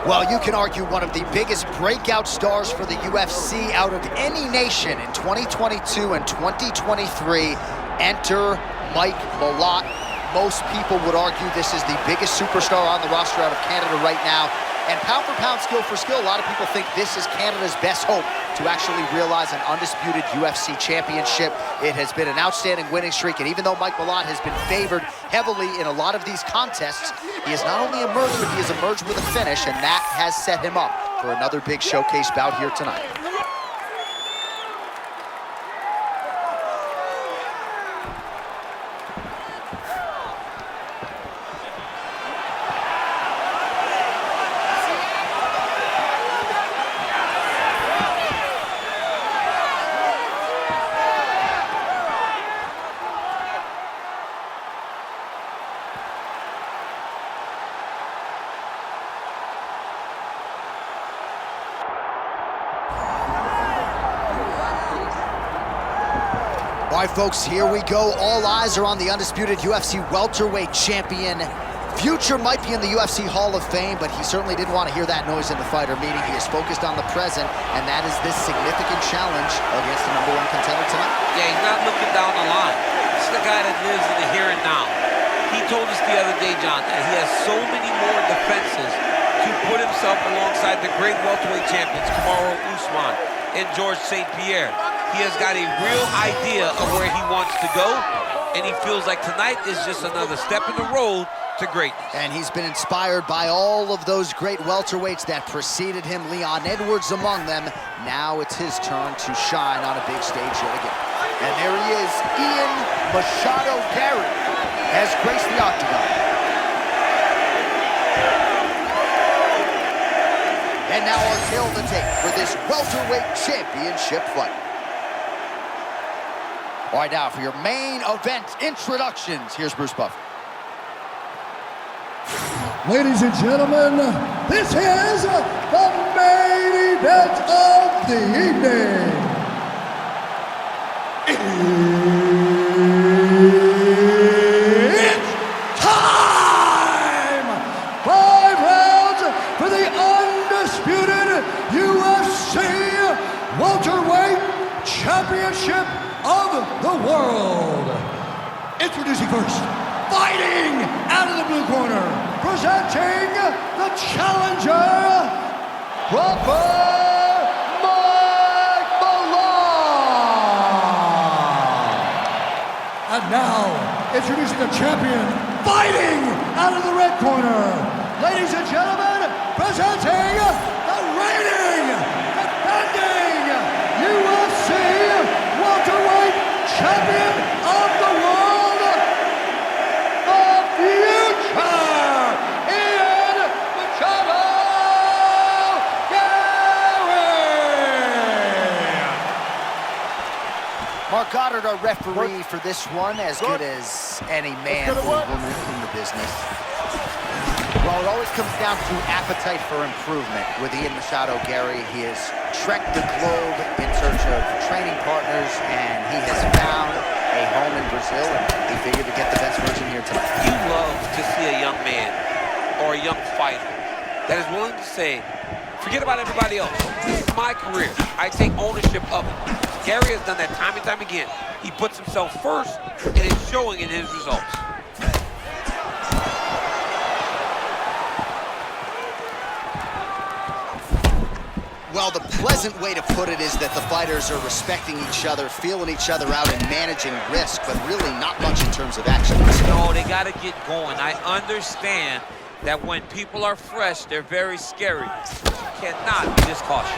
Well, you can argue one of the biggest breakout stars for the UFC out of any nation in 2022 and 2023. Enter Mike Malott. Most people would argue this is the biggest superstar on the roster out of Canada right now. And pound for pound, skill for skill, a lot of people think this is Canada's best hope to actually realize an undisputed UFC championship. It has been an outstanding winning streak, and even though Mike Malott has been favored heavily in a lot of these contests, he has not only emerged, but he has emerged with a finish, and that has set him up for another big showcase bout here tonight. All right, folks, here we go. All eyes are on the undisputed UFC welterweight champion. Future might be in the UFC Hall of Fame, but he certainly didn't want to hear that noise in the fighter meeting. He is focused on the present, and that is this significant challenge against the #1 contender tonight. Yeah, he's not looking down the line. This is the guy that lives in the here and now. He told us the other day, John, that he has so many more defenses to put himself alongside the great welterweight champions, Kamaru Usman and George St. Pierre. He has got a real idea of where he wants to go, and he feels like tonight is just another step in the road to greatness. And he's been inspired by all of those great welterweights that preceded him, Leon Edwards among them. Now it's his turn to shine on a big stage yet again. And there he is, Ian Machado Garry has graced the octagon. And now our tale to take for this welterweight championship fight. All right, now for your main event introductions, here's Bruce Buffer. Ladies and gentlemen, this is the main event of the evening. It's time! 5 rounds for the undisputed UFC welterweight championship of the world. Introducing first, fighting out of the blue corner, presenting the challenger, proper Mike Malott. And now, introducing the champion, fighting out of the red corner, ladies and gentlemen, presenting the reigning, defending UFC welterweight champion of the world, the future, Ian Machado Garry. Mark Goddard, our referee for this one, as good as any man or woman in the business. Well, it always comes down to appetite for improvement with Ian Machado Garry. He has trekked the globe in search of training partners, and he has found a home in Brazil, and he figured to get the best version here tonight. You love to see a young man or a young fighter that is willing to say, forget about everybody else. This is my career. I take ownership of it. Garry has done that time and time again. He puts himself first, and it's showing in his results. Well, the pleasant way to put it is that the fighters are respecting each other, feeling each other out, and managing risk, but really not much in terms of action. No, they got to get going. I understand that when people are fresh, they're very scary. But you cannot be this cautious.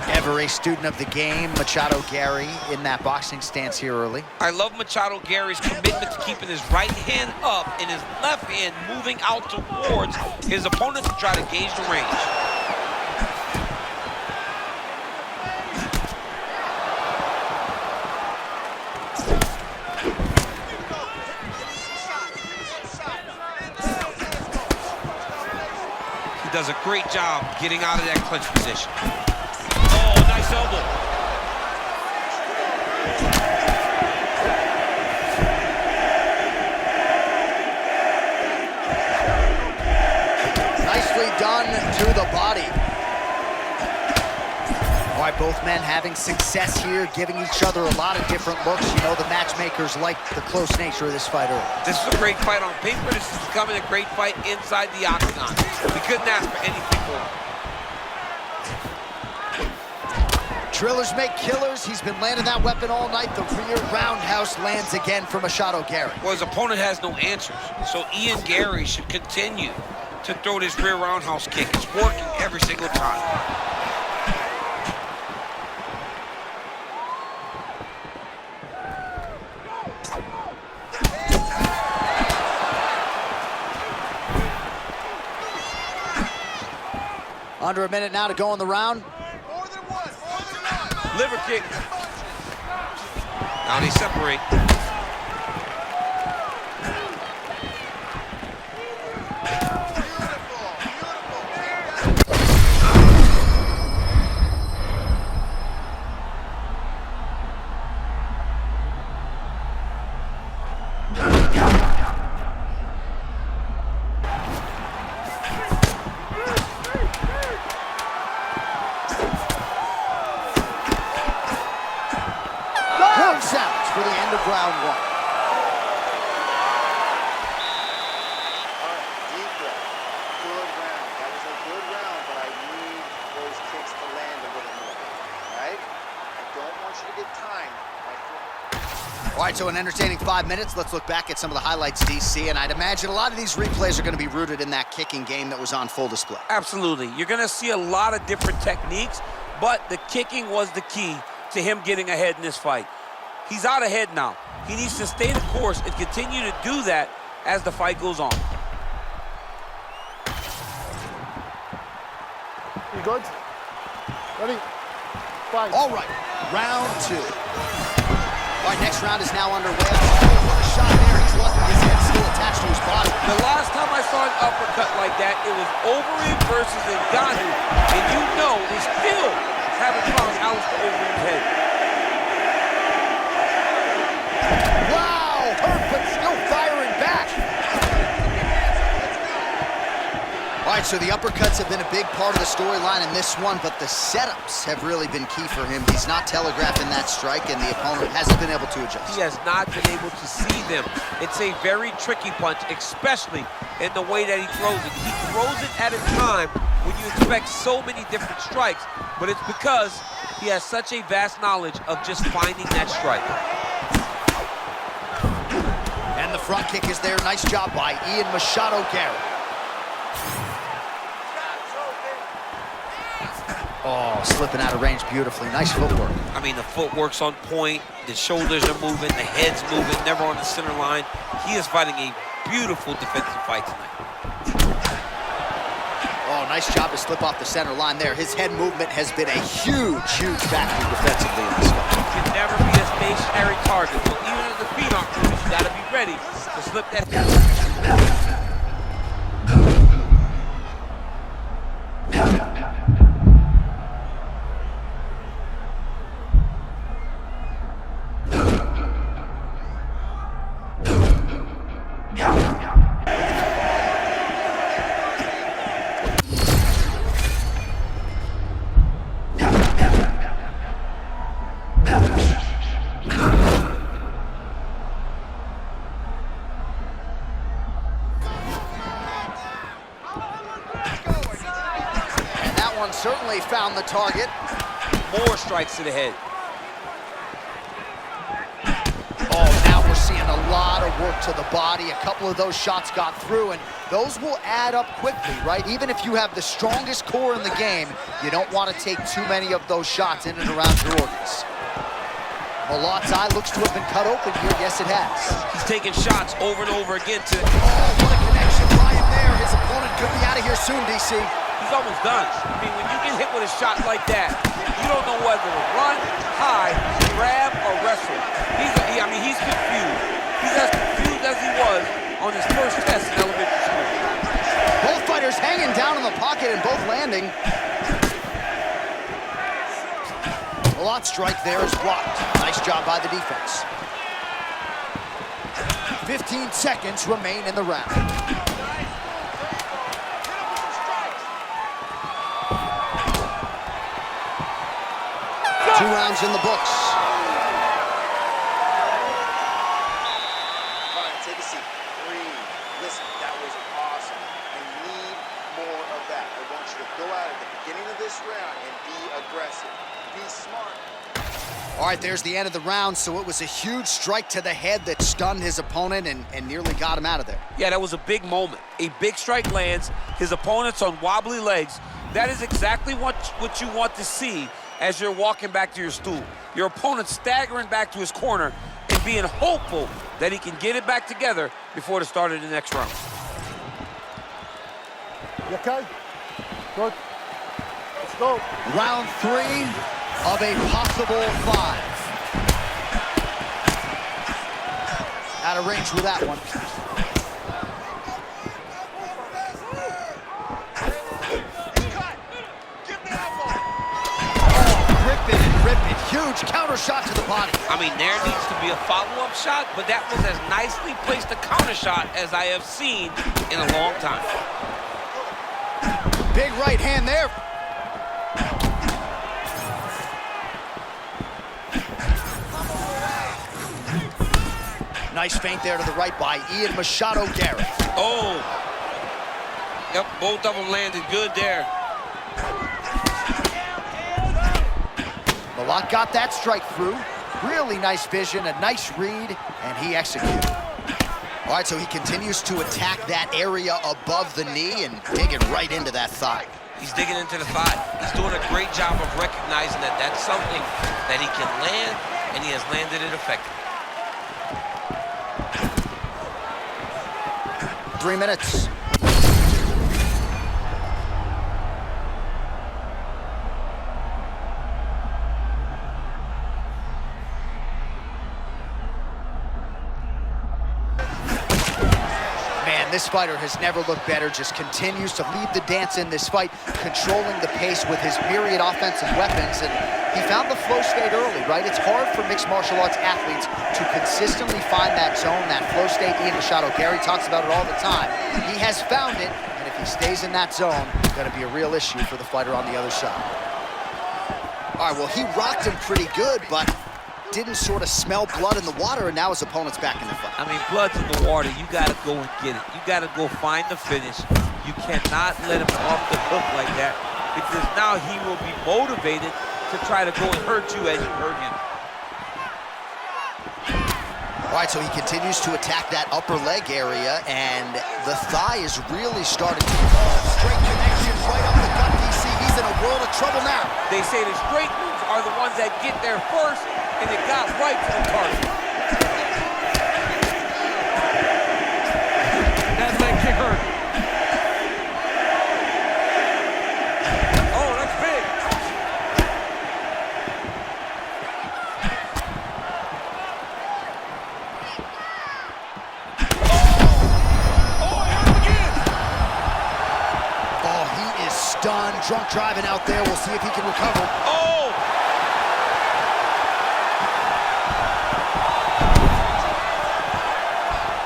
Ever a student of the game, Machado Garry in that boxing stance here early. I love Machado Garry's commitment to keeping his right hand up and his left hand moving out towards his opponent to try to gauge the range. He does a great job getting out of that clinch position. Oh, nice elbow. Both men having success here, giving each other a lot of different looks. You know, the matchmakers like the close nature of this fight early. This is a great fight on paper. This is becoming a great fight inside the octagon. We couldn't ask for anything more. Drillers make killers. He's been landing that weapon all night. The rear roundhouse lands again for Machado Garry. Well, his opponent has no answers, so Ian Garry should continue to throw this rear roundhouse kick. It's working every single time. Under a minute now to go in the round. Liver kick. Now they separate. Sounds for the end of round one. Deep breath. Good round. That was a good round, but I need those kicks to land a little more. All right? I don't want you to get timed. All right, so an entertaining 5 minutes. Let's look back at some of the highlights, DC, and I'd imagine a lot of these replays are going to be rooted in that kicking game that was on full display. Absolutely. You're going to see a lot of different techniques, but the kicking was the key to him getting ahead in this fight. He's out ahead now. He needs to stay the course and continue to do that as the fight goes on. You good? Ready? Fight. All right, round two. All right, next round is now underway. What a shot there. He's lucky his head still attached to his body. The last time I saw an uppercut like that, it was Overeem versus Ngannou, and you know they still haven't found Alistair Overeem's head. Wow, hurt but still firing back. All right, so the uppercuts have been a big part of the storyline in this one, but the setups have really been key for him. He's not telegraphing that strike, and the opponent hasn't been able to adjust. He has not been able to see them. It's a very tricky punch, especially in the way that he throws it. He throws it at a time when you expect so many different strikes, but it's because he has such a vast knowledge of just finding that strike. And the front kick is there. Nice job by Ian Machado Garry. Oh, slipping out of range beautifully. Nice footwork. I mean, the footwork's on point, the shoulders are moving, the head's moving, never on the center line. He is fighting a beautiful defensive fight tonight. Oh, nice job to slip off the center line there. His head movement has been a huge, huge factor defensively in this fight. He can never be a stationary target, so even if the feet aren't moving, you gotta be ready to slip that. Certainly found the target. More strikes to the head. Oh, now we're seeing a lot of work to the body. A couple of those shots got through, and those will add up quickly, right? Even if you have the strongest core in the game, you don't want to take too many of those shots in and around your organs. Malott's eye looks to have been cut open here. Yes, it has. He's taking shots over and over again to... Oh, what a connection by him there. His opponent could be out of here soon, DC. He's almost done. I mean, when you get hit with a shot like that, you don't know whether to run, hide, grab, or wrestle. I mean, he's confused. He's as confused as he was on his first test in elementary school. Both fighters hanging down in the pocket and both landing. Malott's strike there is blocked. Nice job by the defense. 15 seconds remain in the round. 2 rounds in the books. All right, take a seat. Breathe. Listen, that was awesome. I need more of that. I want you to go out at the beginning of this round and be aggressive. Be smart. All right, there's the end of the round, so it was a huge strike to the head that stunned his opponent and nearly got him out of there. Yeah, that was a big moment. A big strike lands, his opponent's on wobbly legs. That is exactly what you want to see as you're walking back to your stool. Your opponent staggering back to his corner and being hopeful that he can get it back together before the start of the next round. You okay? Good. Let's go. Round 3 of a possible 5. Out of range with that one. Oh, rip it and rip it. Huge counter shot to the body. I mean, there needs to be a follow-up shot, but that was as nicely placed a counter shot as I have seen in a long time. Big right hand there. Nice feint there to the right by EA Machado Garry. Oh. Yep, both of them landed good there. Malott got that strike through. Really nice vision, a nice read, and he executed. All right, so he continues to attack that area above the knee and digging right into that thigh. He's digging into the thigh. He's doing a great job of recognizing that that's something that he can land, and he has landed it effectively. 3 minutes. Man, this fighter has never looked better, just continues to lead the dance in this fight, controlling the pace with his myriad offensive weapons, and he found the flow state early, right? It's hard for mixed martial arts athletes to consistently find that zone, that flow state. EA Machado Garry talks about it all the time. He has found it, and if he stays in that zone, it's going to be a real issue for the fighter on the other side. All right, well, he rocked him pretty good, but didn't sort of smell blood in the water, and now his opponent's back in the fight. I mean, blood's in the water. You got to go and get it. You got to go find the finish. You cannot let him off the hook like that, because now he will be motivated to try to go and hurt you as you hurt him. All right, so he continues to attack that upper leg area, and the thigh is really starting to straight connections right up the gut, DC. He's in a world of trouble now. They say the straight moves are the ones that get there first, and it got right to the target. That leg kick hurt. Oh, that's big. Oh, he is stunned, drunk driving out there. We'll see if he can recover. Oh!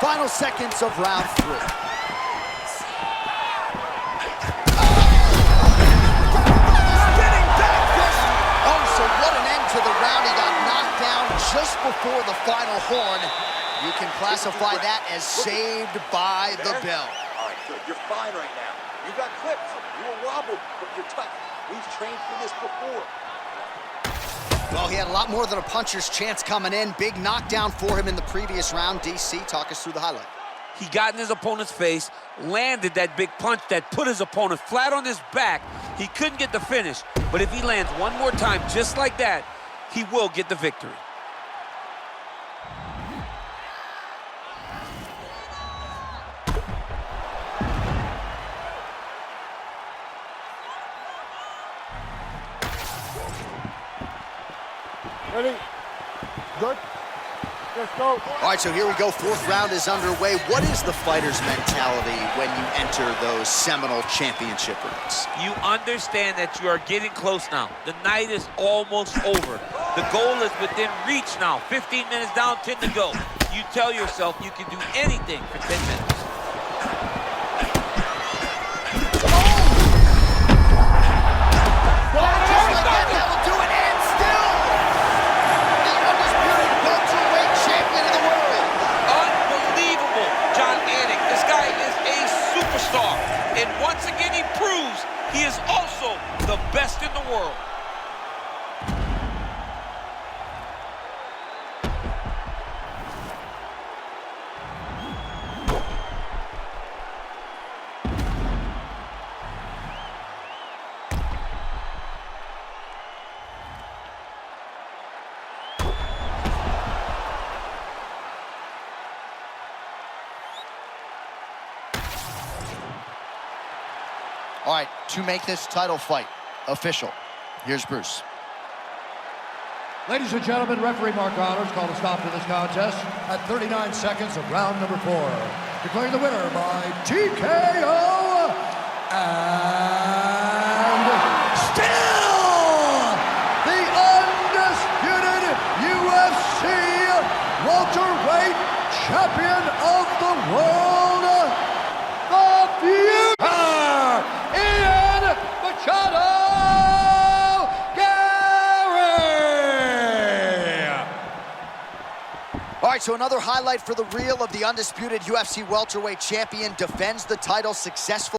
Final seconds of round 3. Oh, so what an end to the round. He got knocked down just before the final horn. You can classify that as saved by the bell. All right, good. You're fine right now. You got clipped. You were wobbled, but you're tough. We've trained for this before. Well, he had a lot more than a puncher's chance coming in. Big knockdown for him in the previous round. DC, talk us through the highlight. He got in his opponent's face, landed that big punch that put his opponent flat on his back. He couldn't get the finish, but if he lands one more time just like that, he will get the victory. Ready? Good. Let's go. All right, so here we go. 4th round is underway. What is the fighter's mentality when you enter those seminal championship rounds? You understand that you are getting close now. The night is almost over. The goal is within reach now. 15 minutes down, 10 to go. You tell yourself you can do anything for 10 minutes. Just like that will do it, and still he is also the best in the world. All right, to make this title fight official, here's Bruce. Ladies and gentlemen, referee Mark Honors called a stop to this contest at 39 seconds of round number 4. Declaring the winner by TKO and still the undisputed UFC welterweight champion of the world, the future, Machado Garry! All right, so another highlight for the reel of the undisputed UFC welterweight champion defends the title successfully.